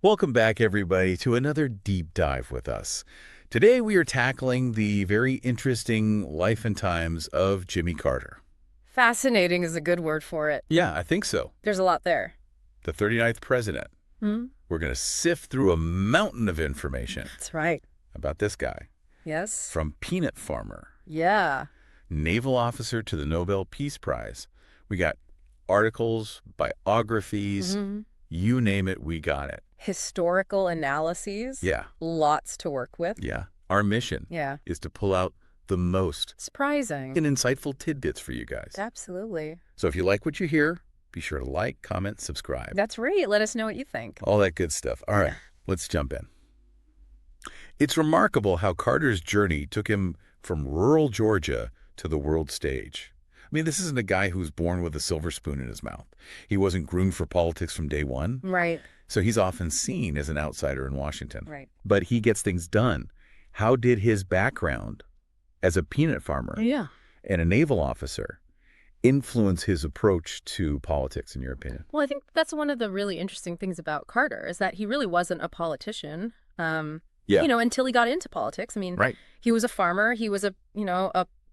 Welcome back, everybody, to another deep dive with us. Today, we are tackling the very interesting life and times of Jimmy Carter. Fascinating is a good word for it. Yeah, I think so. There's a lot there. The 39th president. Hmm? We're going to sift through a mountain of information That's right. about this guy. Yes? From peanut farmer, Yeah. naval officer to the Nobel Peace Prize. We got articles, biographies, Hmm. you name it, we got it. Historical analyses. Yeah, Lots to work with. yeah. Our mission Yeah. is to pull out the most Surprising. and insightful tidbits for you guys. Absolutely. So if you like what you hear, be sure to like, comment, subscribe. That's right. Let us know what you think. All that good stuff. All right, let's jump in. It's remarkable how Carter's journey took him from rural Georgia to the world stage. I mean, this isn't a guy who was born with a silver spoon in his mouth. He wasn't groomed for politics from day one, Right. so he's often seen as an outsider in Washington. Right. But he gets things done. How did his background as a peanut farmer Yeah. and a naval officer influence his approach to politics, in your opinion? Well, I think that's one of the really interesting things about Carter is that he really wasn't a politician. Yeah. Until he got into politics. I mean, Right. he was a farmer. He was a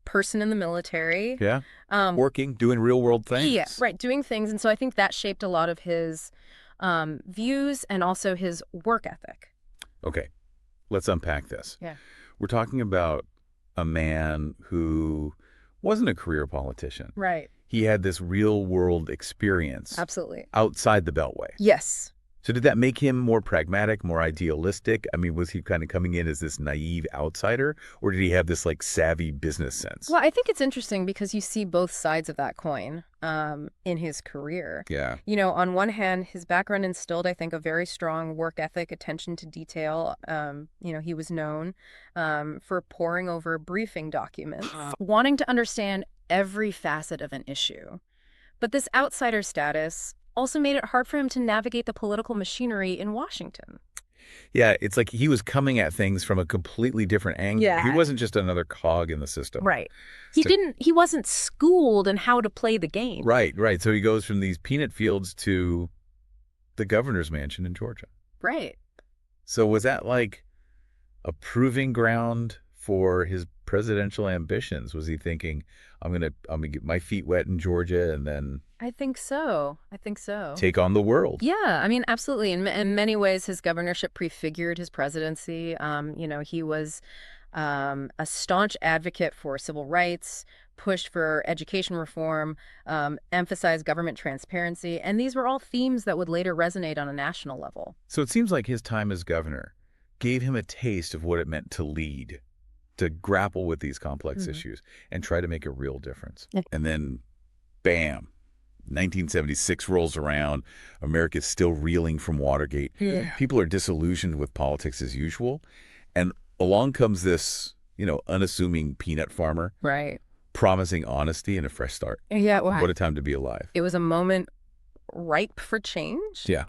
person in the military. Yeah. Um, Working, doing real world things. Yeah, right, doing things. And so I think that shaped a lot of his views and also his work ethic. Okay, let's unpack this. Yeah. We're talking about a man who wasn't a career politician. Right. He had this real world experience Absolutely. outside the Beltway. Yes. So did that make him more pragmatic, more idealistic? I mean, was he kind of coming in as this naive outsider, or did he have this like savvy business sense? Well, I think it's interesting because you see both sides of that coin in his career. Yeah. On one hand, his background instilled, I think, a very strong work ethic, attention to detail. He was known for poring over briefing documents, wanting to understand every facet of an issue. But this outsider status also made it hard for him to navigate the political machinery in Washington. Yeah, it's like he was coming at things from a completely different angle. Yeah. He wasn't just another cog in the system. Right. So- He wasn't schooled in how to play the game. Right. So he goes from these peanut fields to the governor's mansion in Georgia. Right. So was that like a proving ground for his presidential ambitions? Was he thinking, I'm gonna get my feet wet in Georgia and then I think so. take on the world? Yeah, I mean, absolutely. In many ways, his governorship prefigured his presidency. He was a staunch advocate for civil rights, pushed for education reform, emphasized government transparency, and these were all themes that would later resonate on a national level. So it seems like his time as governor gave him a taste of what it meant to lead, to grapple with these complex issues and try to make a real difference. Yeah. And then, bam, 1976 rolls around. America's still reeling from Watergate. Yeah. People are disillusioned with politics as usual. And along comes this, unassuming peanut farmer Right. promising honesty and a fresh start. Yeah, well, What a time to be alive. it was a moment ripe for change. Yeah.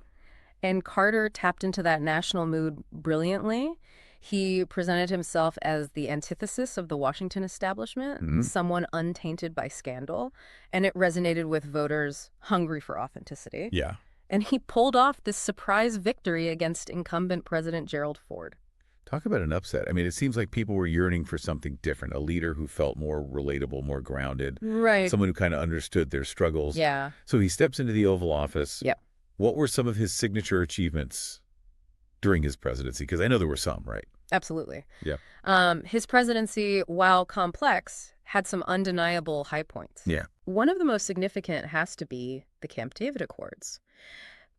And Carter tapped into that national mood brilliantly. He presented himself as the antithesis of the Washington establishment, someone untainted by scandal, and it resonated with voters hungry for authenticity. Yeah. And he pulled off this surprise victory against incumbent President Gerald Ford. Talk about an upset. I mean, it seems like people were yearning for something different, a leader who felt more relatable, more grounded, Right. someone who kind of understood their struggles. Yeah. So he steps into the Oval Office. Yep. What were some of his signature achievements during his presidency? Because I know there were some, right? Absolutely. Yeah. His presidency, while complex, had some undeniable high points. Yeah. One of the most significant has to be the Camp David Accords.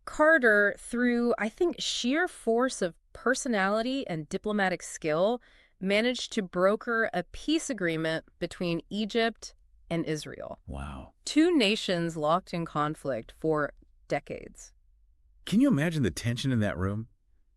Carter, through, I think, sheer force of personality and diplomatic skill, managed to broker a peace agreement between Egypt and Israel. Wow. Two nations locked in conflict for decades. Can you imagine the tension in that room?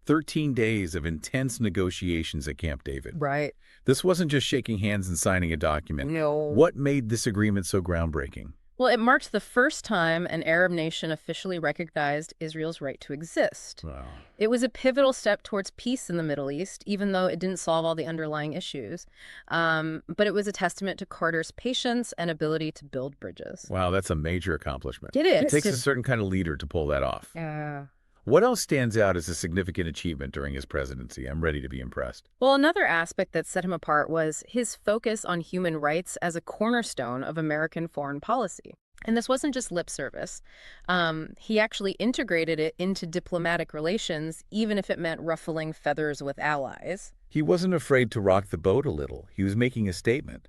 13 days of intense negotiations at Camp David. Right. This wasn't just shaking hands and signing a document. No. What made this agreement so groundbreaking? Well, it marked the first time an Arab nation officially recognized Israel's right to exist. Wow. It was a pivotal step towards peace in the Middle East, even though it didn't solve all the underlying issues. But it was a testament to Carter's patience and ability to build bridges. Wow, that's a major accomplishment. It is. It takes a certain kind of leader to pull that off. Yeah. What else stands out as a significant achievement during his presidency? I'm ready to be impressed. Well, another aspect that set him apart was his focus on human rights as a cornerstone of American foreign policy. And this wasn't just lip service. He actually integrated it into diplomatic relations, even if it meant ruffling feathers with allies. He wasn't afraid to rock the boat a little. He was making a statement.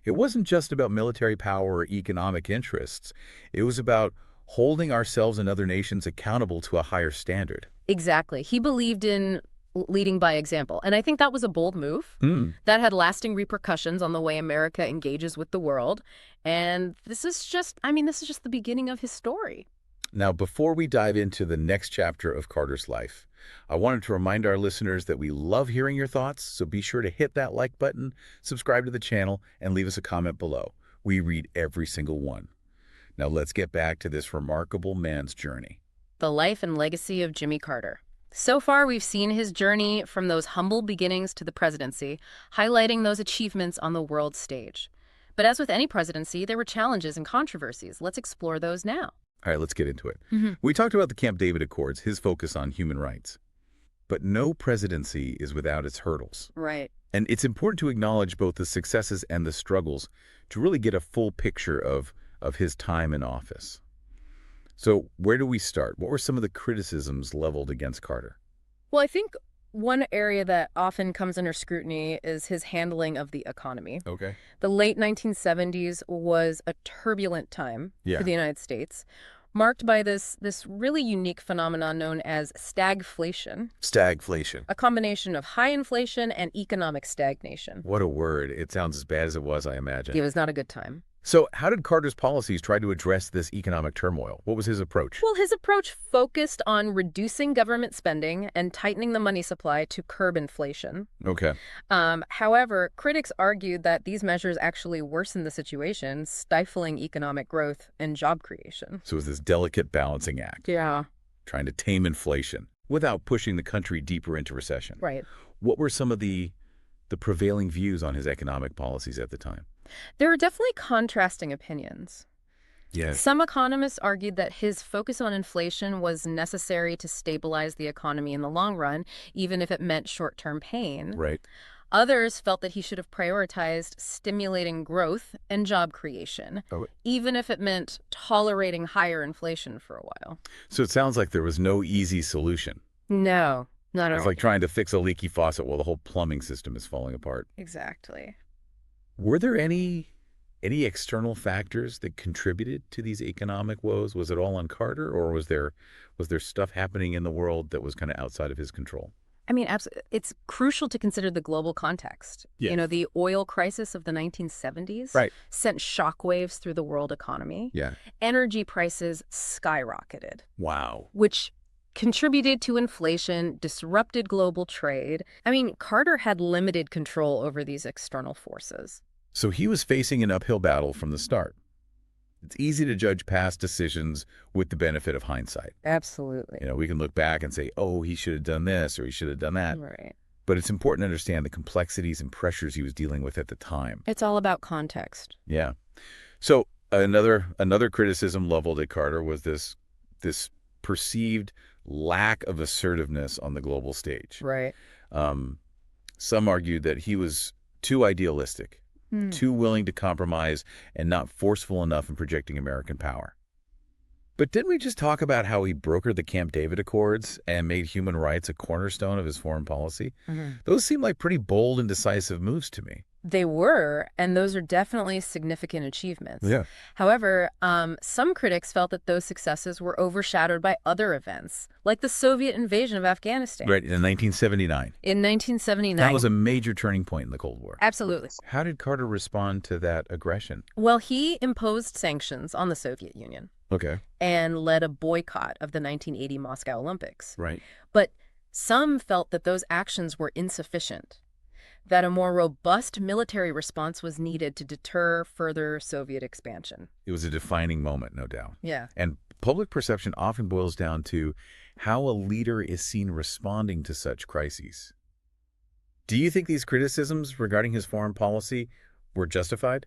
It wasn't just about military power or economic interests. It was about holding ourselves and other nations accountable to a higher standard. Exactly. He believed in leading by example. And I think that was a bold move that had lasting repercussions on the way America engages with the world. And this is just the beginning of his story. Now, before we dive into the next chapter of Carter's life, I wanted to remind our listeners that we love hearing your thoughts, so be sure to hit that like button, subscribe to the channel, and leave us a comment below. We read every single one. Now let's get back to this remarkable man's journey. The life and legacy of Jimmy Carter. So far, we've seen his journey from those humble beginnings to the presidency, highlighting those achievements on the world stage. But as with any presidency, there were challenges and controversies. Let's explore those now. All right, let's get into it. We talked about the Camp David Accords, his focus on human rights. But no presidency is without its hurdles. Right. And it's important to acknowledge both the successes and the struggles to really get a full picture of his time in office. So where do we start? What were some of the criticisms leveled against Carter? Well, I think one area that often comes under scrutiny is his handling of the economy. Okay. The late 1970s was a turbulent time for the United States, marked by this really unique phenomenon known as stagflation. Stagflation. A combination of high inflation and economic stagnation. What a word. It sounds as bad as it was, I imagine. It was not a good time. So how did Carter's policies try to address this economic turmoil? What was his approach? Well, his approach focused on reducing government spending and tightening the money supply to curb inflation. Okay. However, critics argued that these measures actually worsened the situation, stifling economic growth and job creation. So it was this delicate balancing act. Yeah. Trying to tame inflation without pushing the country deeper into recession. Right. What were some of the prevailing views on his economic policies at the time? There are definitely contrasting opinions. Yes. Some economists argued that his focus on inflation was necessary to stabilize the economy in the long run, even if it meant short-term pain. Right. Others felt that he should have prioritized stimulating growth and job creation, even if it meant tolerating higher inflation for a while. So it sounds like there was no easy solution. No, not at all. It's like trying to fix a leaky faucet while the whole plumbing system is falling apart. Exactly. Were there any external factors that contributed to these economic woes? Was it all on Carter, or was there stuff happening in the world that was kind of outside of his control? I mean, it's crucial to consider the global context. Yes. You know, the oil crisis of the 1970s sent shockwaves through the world economy. Yeah. Energy prices skyrocketed. Wow. Which contributed to inflation, disrupted global trade. I mean, Carter had limited control over these external forces. So he was facing an uphill battle from the start. It's easy to judge past decisions with the benefit of hindsight. Absolutely. You know, we can look back and say, oh, he should have done this or he should have done that. Right. But it's important to understand the complexities and pressures he was dealing with at the time. It's all about context. Yeah. So another criticism leveled at Carter was this perceived lack of assertiveness on the global stage. Right. Some argued that he was too idealistic, too willing to compromise, and not forceful enough in projecting American power. But didn't we just talk about how he brokered the Camp David Accords and made human rights a cornerstone of his foreign policy? Those seem like pretty bold and decisive moves to me. They were, and those are definitely significant achievements. Yeah. However, some critics felt that those successes were overshadowed by other events, like the Soviet invasion of Afghanistan. Right, in 1979. In 1979. That was a major turning point in the Cold War. Absolutely. How did Carter respond to that aggression? Well, he imposed sanctions on the Soviet Union. Okay. And led a boycott of the 1980 Moscow Olympics. Right. But some felt that those actions were insufficient, that a more robust military response was needed to deter further Soviet expansion. It was a defining moment, no doubt. Yeah. And public perception often boils down to how a leader is seen responding to such crises. Do you think these criticisms regarding his foreign policy were justified?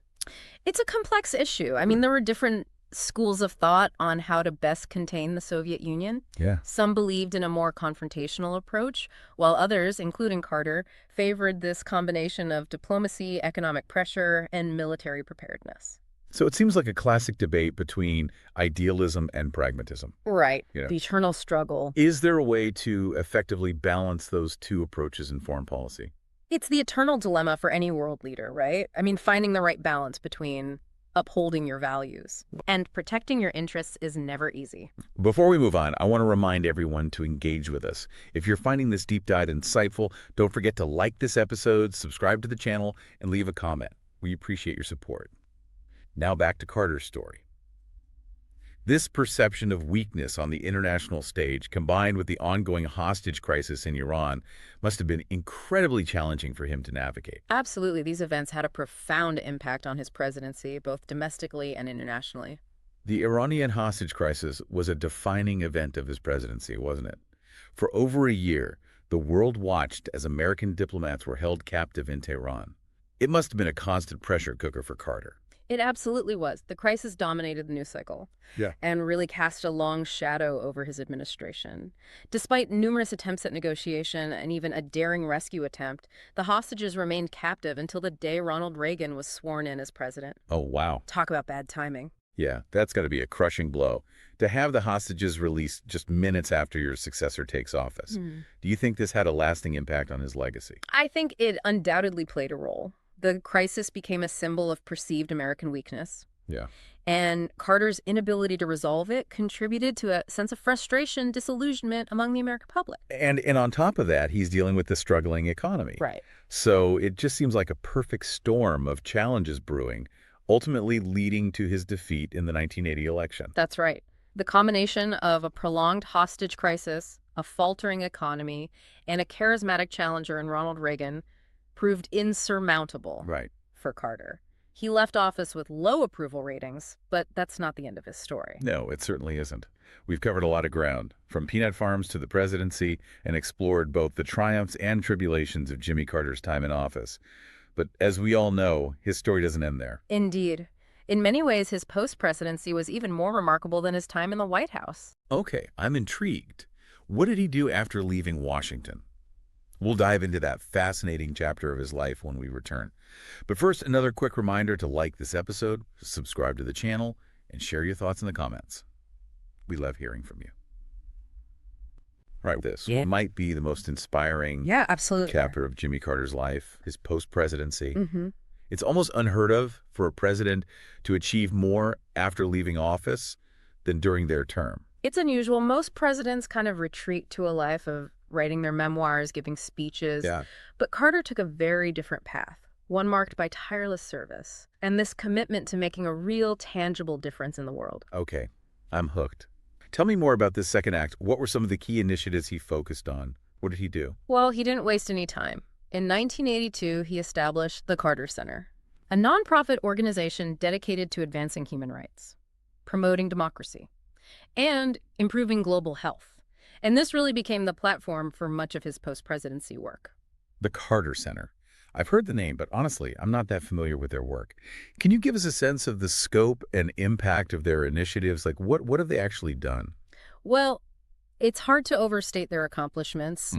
It's a complex issue. I mean, there were different schools of thought on how to best contain the Soviet Union. Yeah. Some believed in a more confrontational approach, while others, including Carter, favored this combination of diplomacy, economic pressure, and military preparedness. So it seems like a classic debate between idealism and pragmatism. Right. You know, The eternal struggle. is there a way to effectively balance those two approaches in foreign policy? It's the eternal dilemma for any world leader, right? I mean, finding the right balance between upholding your values and protecting your interests is never easy. Before we move on, I want to remind everyone to engage with us. If you're finding this deep dive insightful, don't forget to like this episode, subscribe to the channel, and leave a comment. We appreciate your support. Now back to Carter's story. This perception of weakness on the international stage, combined with the ongoing hostage crisis in Iran, must have been incredibly challenging for him to navigate. Absolutely, these events had a profound impact on his presidency, both domestically and internationally. The Iranian hostage crisis was a defining event of his presidency, wasn't it? For over a year, the world watched as American diplomats were held captive in Tehran. It must have been a constant pressure cooker for Carter. It absolutely was. The crisis dominated the news cycle and really cast a long shadow over his administration. Despite numerous attempts at negotiation and even a daring rescue attempt, the hostages remained captive until the day Ronald Reagan was sworn in as president. Oh, wow. Talk about bad timing. Yeah, that's got to be a crushing blow. To have the hostages released just minutes after your successor takes office. Do you think this had a lasting impact on his legacy? I think it undoubtedly played a role. The crisis became a symbol of perceived American weakness. Yeah. And Carter's inability to resolve it contributed to a sense of frustration, disillusionment among the American public. And on top of that, he's dealing with the struggling economy. Right. So it just seems like a perfect storm of challenges brewing, ultimately leading to his defeat in the 1980 election. That's right. The combination of a prolonged hostage crisis, a faltering economy, and a charismatic challenger in Ronald Reagan proved insurmountable for Carter. He left office with low approval ratings, but that's not the end of his story. No, it certainly isn't. We've covered a lot of ground, from peanut farms to the presidency, and explored both the triumphs and tribulations of Jimmy Carter's time in office. But as we all know, his story doesn't end there. Indeed. In many ways, his post-presidency was even more remarkable than his time in the White House. Okay, I'm intrigued. What did he do after leaving Washington? We'll dive into that fascinating chapter of his life when we return. But first, another quick reminder to like this episode, subscribe to the channel, and share your thoughts in the comments. We love hearing from you. All right, this might be the most inspiring chapter of Jimmy Carter's life, his post-presidency. It's almost unheard of for a president to achieve more after leaving office than during their term. It's unusual. Most presidents kind of retreat to a life of writing their memoirs, giving speeches. But Carter took a very different path, one marked by tireless service and this commitment to making a real, tangible difference in the world. Okay, I'm hooked. Tell me more about this second act. What were some of the key initiatives he focused on? What did he do? Well, he didn't waste any time. In 1982, he established the Carter Center, a nonprofit organization dedicated to advancing human rights, promoting democracy, and improving global health. And this really became the platform for much of his post-presidency work. The Carter Center. I've heard the name, but honestly, I'm not that familiar with their work. Can you give us a sense of the scope and impact of their initiatives? Like, what have they actually done? Well, it's hard to overstate their accomplishments.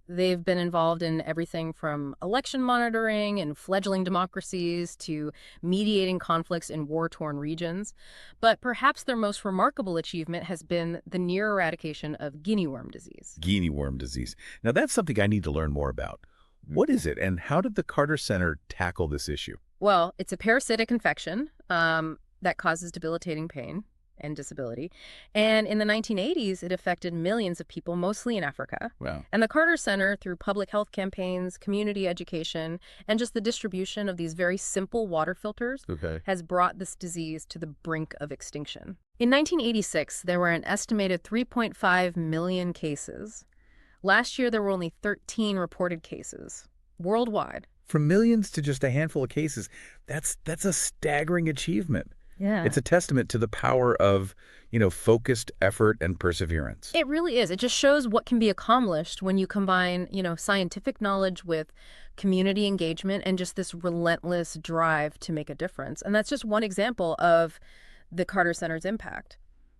They've been involved in everything from election monitoring and fledgling democracies to mediating conflicts in war-torn regions. But perhaps their most remarkable achievement has been the near eradication of guinea worm disease. Guinea worm disease. Now, that's something I need to learn more about. What is it, and how did the Carter Center tackle this issue? Well, it's a parasitic infection that causes debilitating pain and disability. And in the 1980s, it affected millions of people, mostly in Africa. Wow. And the Carter Center, through public health campaigns, community education, and just the distribution of these very simple water filters, has brought this disease to the brink of extinction. In 1986, there were an estimated 3.5 million cases. Last year, there were only 13 reported cases worldwide. From millions to just a handful of cases, that's a staggering achievement. Yeah. It's a testament to the power of, focused effort and perseverance. It really is. It just shows what can be accomplished when you combine, scientific knowledge with community engagement and just this relentless drive to make a difference. And that's just one example of the Carter Center's impact.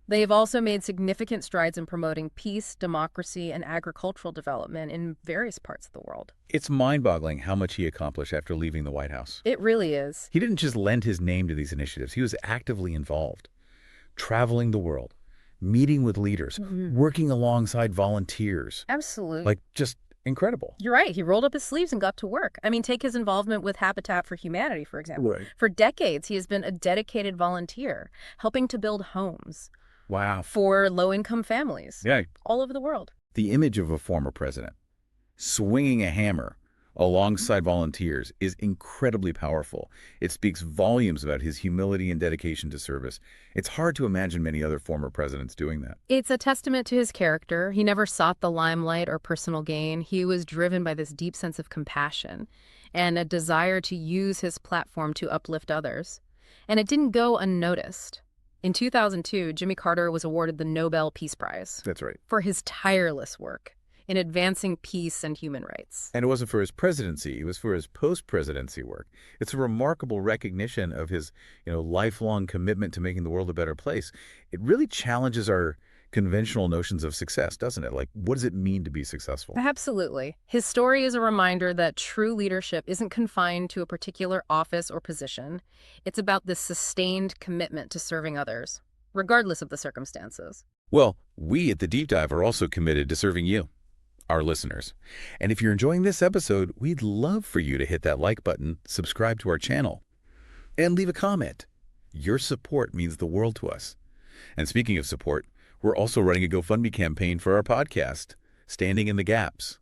They have also made significant strides in promoting peace, democracy, and agricultural development in various parts of the world. It's mind-boggling how much he accomplished after leaving the White House. It really is. He didn't just lend his name to these initiatives. He was actively involved, traveling the world, meeting with leaders, working alongside volunteers. Absolutely. Like, just incredible. You're right. He rolled up his sleeves and got to work. I mean, take his involvement with Habitat for Humanity, for example. Right. For decades, he has been a dedicated volunteer, helping to build homes Wow. for low-income families Yeah. all over the world. The image of a former president swinging a hammer alongside volunteers is incredibly powerful. It speaks volumes about his humility and dedication to service. It's hard to imagine many other former presidents doing that. It's a testament to his character. He never sought the limelight or personal gain. He was driven by this deep sense of compassion and a desire to use his platform to uplift others. And it didn't go unnoticed. In 2002, Jimmy Carter was awarded the Nobel Peace Prize That's right. for his tireless work in advancing peace and human rights. And it wasn't for his presidency, it was for his post-presidency work. It's a remarkable recognition of his, lifelong commitment to making the world a better place. It really challenges our conventional notions of success, doesn't it? Like, what does it mean to be successful? Absolutely. His story is a reminder that true leadership isn't confined to a particular office or position. It's about this sustained commitment to serving others, regardless of the circumstances. Well, we at the Deep Dive are also committed to serving you, our listeners. And if you're enjoying this episode, we'd love for you to hit that like button, subscribe to our channel, and leave a comment. Your support means the world to us. And speaking of support, we're also running a GoFundMe campaign for our podcast, Standing in the Gaps.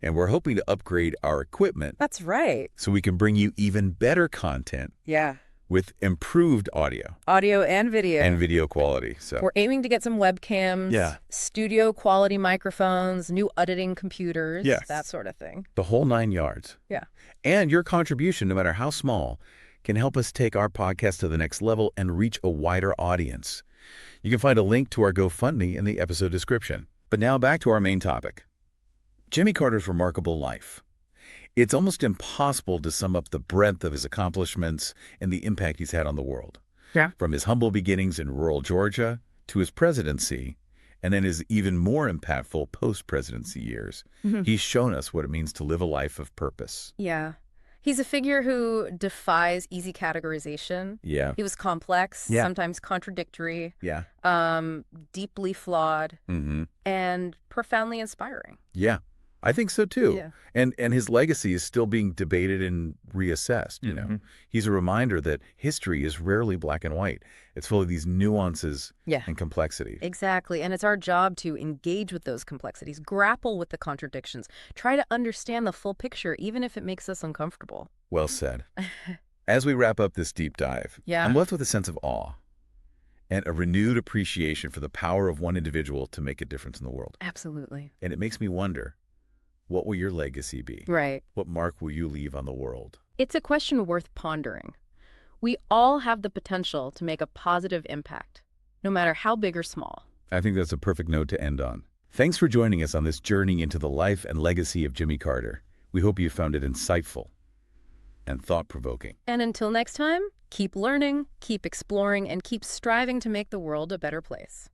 And we're hoping to upgrade our equipment That's right. so we can bring you even better content Yeah. with improved audio Audio and video. and video quality. So We're aiming to get some webcams, Yeah. studio quality microphones, new editing computers, Yes. that sort of thing. the whole 9 yards. Yeah. And your contribution, no matter how small, can help us take our podcast to the next level and reach a wider audience. You can find a link to our GoFundMe in the episode description. But now back to our main topic. Jimmy Carter's remarkable life. It's almost impossible to sum up the breadth of his accomplishments and the impact he's had on the world. Yeah. From his humble beginnings in rural Georgia to his presidency, and then his even more impactful post-presidency years. He's shown us what it means to live a life of purpose. Yeah. He's a figure who defies easy categorization. Yeah. He was complex, Yeah. sometimes contradictory, Yeah. deeply flawed, Mm-hmm. and profoundly inspiring. Yeah. I think so too. Yeah. And his legacy is still being debated and reassessed, He's a reminder that history is rarely black and white. It's full of these nuances Yeah. and complexity. Exactly. And it's our job to engage with those complexities, grapple with the contradictions, try to understand the full picture, even if it makes us uncomfortable. Well said. As we wrap up this deep dive, Yeah. I'm left with a sense of awe and a renewed appreciation for the power of one individual to make a difference in the world. Absolutely. And it makes me wonder, what will your legacy be? Right. What mark will you leave on the world? It's a question worth pondering. We all have the potential to make a positive impact, no matter how big or small. I think that's a perfect note to end on. Thanks for joining us on this journey into the life and legacy of Jimmy Carter. We hope you found it insightful and thought-provoking. And until next time, keep learning, keep exploring, and keep striving to make the world a better place.